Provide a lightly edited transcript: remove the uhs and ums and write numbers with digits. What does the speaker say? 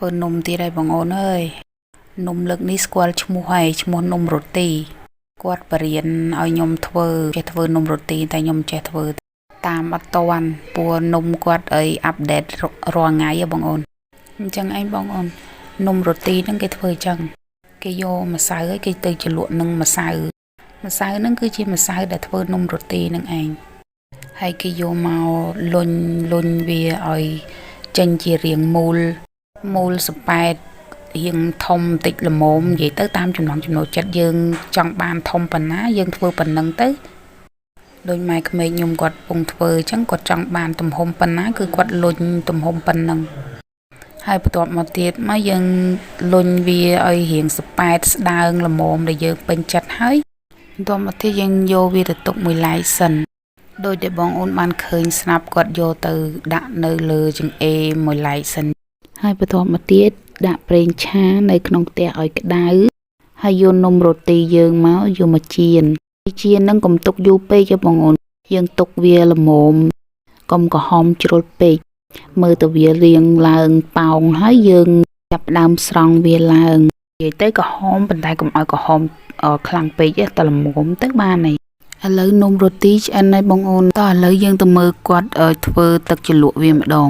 ធ្វើនំទៀតហើយបងអូនអើយនំលើកនេះស្គាល់ឈ្មោះហើយឈ្មោះនំរ៉ូទីគាត់បរៀនឲ្យខ្ញុំធ្វើចេះធ្វើនំរ៉ូទីតែខ្ញុំចេះធ្វើតាមអត់តាន់ព្រោះនំគាត់ឲ្យអាប់ដេតរាល់ថ្ងៃបងអូនអញ្ចឹងឯងបងអូននំរ៉ូទីហ្នឹងគេធ្វើអញ្ចឹងគេយកម្សៅឲ្យគេទៅជ្រលក់នឹងម្សៅហ្នឹងគឺជាម្សៅដែលធ្វើនំរ៉ូទីហ្នឹងឯងហើយគេយកមកលុញវាឲ្យចេញជារាងមូលសប៉ែតរៀងធំបន្តិចល្មមនិយាយទៅតាមចំណង់ចំណូលចិត្តយើងចង់បានធំប៉ុណ្ណាយើងធ្វើប៉ុណ្ណឹងទៅដោយម៉ែក្មេកខ្ញុំគាត់ពងធ្វើអញ្ចឹងគាត់ចង់បានទំហំប៉ុណ្ណាគឺគាត់លុញទំហំប៉ុណ្ណឹងហើយបន្ទាប់មកទៀតមកយើងលុញវាឲ្យរៀងសប៉ែតស្ដើងល្មមដែលយើងពេញចិត្តហើយបន្ទាប់មកទៀតយើងយកវាទៅទុកមួយឡែកសិនដោយដែលបងអូនបានឃើញស្រាប់គាត់យកទៅដាក់នៅលើចង្អេរមួយឡែកសិនហើយបន្ទាប់មកទៀតដាក់ប្រេងឆានៅក្នុងផ្ទះឲ្យក្តៅហើយយកនំរ៉ូទីយើងមកយកមកចៀនហ្នឹងកុំទុកយូរពេកទេបងអូនយើងទុកវាល្មមកុំក្រហមជ្រុលពេកមើលទៅវារាងឡើងប៉ោងហើយយើងចាប់ផ្ដើមស្រង់វាឡើងនិយាយទៅក្រហមប៉ុន្តែកុំឲ្យក្រហមខ្លាំងពេកទេតែល្មមទៅបានហើយឥឡូវនំរ៉ូទីឆ្អិនហើយបងអូនតោះឥឡូវយើងទៅមើលគាត់ធ្វើទឹកជ្រលក់វាម្ដង